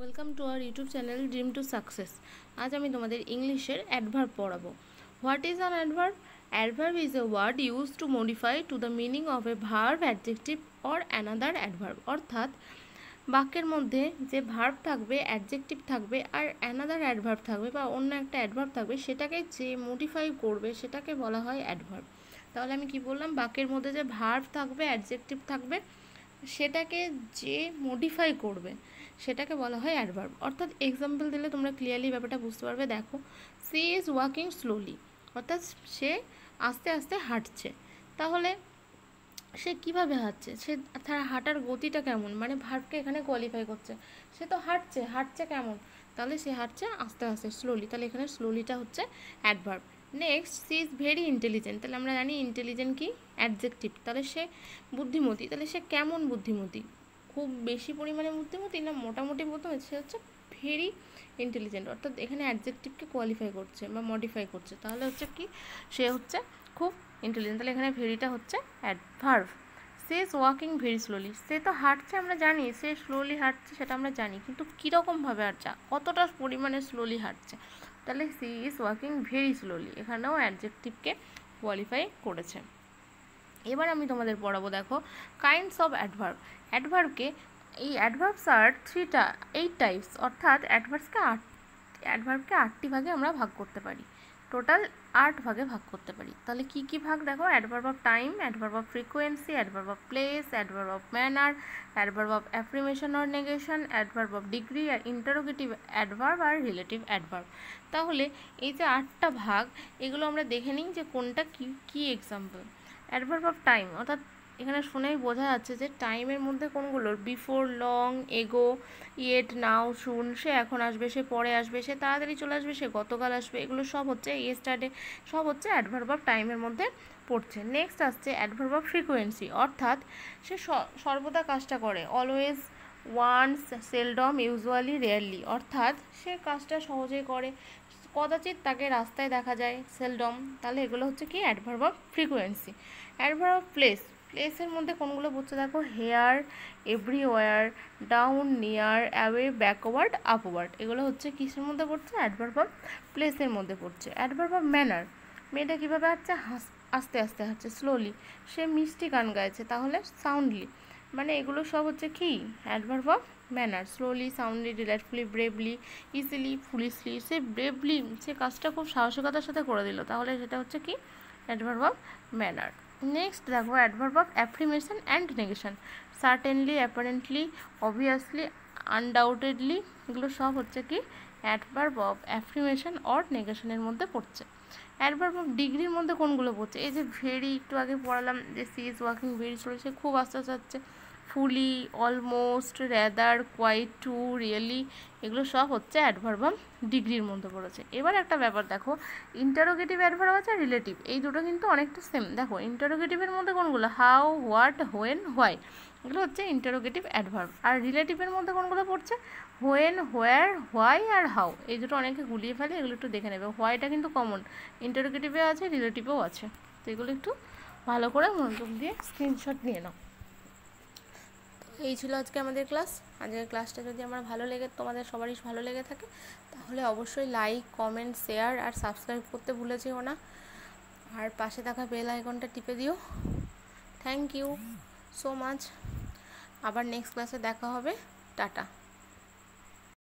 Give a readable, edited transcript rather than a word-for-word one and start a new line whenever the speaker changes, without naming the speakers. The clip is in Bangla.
Welcome to our YouTube channel dream to success. আজ আমি তোমাদের ইংলিশের অ্যাডভার্ব পড়াবো। What is an adverb? Adverb is a word use to modify to the meaning of a verb, adjective or another adverb. অর্থাৎ বাক্যের মধ্যে যে ভার্ব থাকবে, অ্যাডজেক্টিভ থাকবে আর অ্যানাদার অ্যাডভার্ব থাকবে বা অন্য একটা অ্যাডভার্ব থাকবে, সেটাকে যে মডিফাই করবে সেটাকে বলা হয় অ্যাডভার্ব। তাহলে আমি কি বললাম? বাক্যের মধ্যে যে ভার্ব থাকবে, অ্যাডজেক্টিভ থাকবে, সেটাকে যে মডিফাই করবে সেটাকে বলা হয় অ্যাডভার্ব। অর্থাৎ এক্সাম্পল দিলে তোমরা ক্লিয়ারলি ব্যাপারটা বুঝতে পারবে। দেখো, সি ইজ ওয়াকিং স্লোলি, অর্থাৎ সে আস্তে আস্তে হাঁটছে। তাহলে সে কিভাবে হাঁটছে, সে তার হাঁটার গতিটা কেমন, মানে ভার্বকে এখানে কোয়ালিফাই করছে। সে তো হাঁটছে, হাঁটছে কেমন? তাহলে সে হাঁটছে আস্তে আস্তে, স্লোলি। তাহলে এখানে স্লোলিটা হচ্ছে adverb. Next, she is very intelligent. তাহলে আমরা জানি ইন্টেলিজেন্ট কি? অ্যাডজেক্টিভ। তাহলে সে বুদ্ধিমতী। তাহলে সে কেমন বুদ্ধিমতী? খুব বেশি পরিমাণে বুদ্ধিমতী না মোটামুটি বুদ্ধিমতী? সে হচ্ছে ভেরি ইন্টেলিজেন্ট। অর্থাৎ এখানে অ্যাডজেক্টিভকে কোয়ালিফাই করছে বা মডিফাই করছে। তাহলে হচ্ছে কি? সে হচ্ছে খুব ইন্টেলিজেন্ট। তাহলে এখানে ভেরিটা হচ্ছে adverb. She is walking very slowly. সে তো হাঁটছে, আমরা জানি সে স্লোলি হাঁটছে, সেটা আমরা জানি, কিন্তু কীরকমভাবে হাঁটছে, কতটা পরিমাণে স্লোলি হাঁটছে। তাহলে she is walking very slowly, এখানেও অ্যাডজেক্টিভকে কোয়ালিফাই করেছে। এবার আমি তোমাদের পড়াবো, দেখো, কাইন্ডস অফ অ্যাডভার্ব। অ্যাডভার্বকে, এই অ্যাডভার্বস আর 8 টাইপস, অর্থাৎ অ্যাডভার্বকে 8টি ভাগে আমরা ভাগ করতে পারি। টোটাল 8 ভাগে ভাগ করতে পারি। তাহলে কি কি ভাগ? দেখো, adverb of time, adverb of frequency, adverb of place, adverb of manner, adverb of affirmation or negation, adverb of degree, interrogative adverb আর রিলেটিভ অ্যাডভার্ব। তাহলে এই যে 8টা ভাগ, এগুলো আমরা দেখে নিই যে কোনটা কি এক্সাম্পল। অ্যাডভার্ব অফ টাইম, অর্থাৎ এখানে শুনেই বোঝা যাচ্ছে যে টাইমের মধ্যে কোনগুলোর? বিফোর, লং, এগো, ইয়েট, নাও, শুন, সে এখন আসবে, সে পরে আসবে, সে তাড়াতাড়ি চলে আসবে, সে গতকাল আসবে, এগুলো সব হচ্ছে ইয়েস্টারডে, সব হচ্ছে অ্যাডভার্ব অফ টাইমের মধ্যে পড়ছে। নেক্সট আসছে অ্যাডভার্ব অফ ফ্রিকোয়েন্সি, অর্থাৎ সে সর্বদা কাজটা করে, always, once, seldom, usually, rarely, অর্থাৎ সে কাজটা সহজেই করে, কদাচিৎ তাকে রাস্তায় দেখা যায়, সেলডম। তাহলে এগুলো হচ্ছে কি? Adverb of frequency. Adverb of place, প্লেসের মধ্যে কোনগুলো পড়ছে? দেখো, here, everywhere, down, near, away, backward, upward, এগুলো হচ্ছে কিসের মধ্যে পড়ছে? অ্যাডভার্ব অফ প্লেসের মধ্যে পড়ছে। অ্যাডভার্ব অফ ম্যানার, মেয়েটা কীভাবে হাঁটছে? আস্তে আস্তে হাঁটছে, স্লোলি। সে মিষ্টি গান গাইছে, তাহলে সাউন্ডলি। মানে এগুলো সব হচ্ছে কি? Adverb of manner. Slowly, soundly, delightfully, bravely, easily, foolishly. সে ব্রেভলি, সে কাজটা খুব সাহসিকতার সাথে করে দিল, তাহলে সেটা হচ্ছে কি? Adverb of manner. নেক্সট দেখো, adverb of affirmation and negation, certainly, apparently, obviously, undoubtedly, এগুলো সব হচ্ছে কি? অ্যাডভার্ব অফ অ্যাফ্রিমেশন অর নেগেশনের মধ্যে পড়ছে। অ্যাডভার্ব অফ ডিগ্রির মধ্যে কোনগুলো পড়ছে? এই যে ভেরি, একটু আগে পড়ালাম যে she is walking very slowly, সে খুব আস্তে আস্তে যাচ্ছে। Fully, almost, rather, quite, too, really, এগুলো সব হচ্ছে অ্যাডভার্ব অফ ডিগ্রির মধ্যে পড়েছে। এবার একটা ব্যাপার দেখো, ইন্টারোগেটিভ অ্যাডভার্ব আছে আর রিলেটিভ, এই দুটো কিন্তু অনেকটা সেম। দেখো, ইন্টারোগেটিভের মধ্যে কোনগুলো? হাউ, হোয়াট, হোয়েন, হোয়াই, এগুলো হচ্ছে ইন্টারোগেটিভ অ্যাডভার্ব। আর রিলেটিভের মধ্যে কোনগুলো পড়ছে? When, where, why are how, এই দুটো অনেকে গুলিয়ে ফেলে, এগুলো একটু দেখে নেবে। হোয়াইটা কিন্তু কমন, ইন্টারোগেটিভে আছে, রিলেটিভেও আছে, তো এগুলো একটু ভালো করে মনোযোগ দিয়ে স্ক্রিনশট নিয়ে নাও। এই ছিল আজকে আমাদের ক্লাস। আজকের ক্লাসটা যদি তোমাদের সবারই ভালো লেগে থাকে, তাহলে অবশ্যই লাইক, কমেন্ট, শেয়ার আর সাবস্ক্রাইব করতে ভুলে যেও না। আর পাশে থাকা বেল আইকনটা টিপে দিও। Thank you so much. আবার নেক্সট ক্লাসে দেখা হবে। টাটা।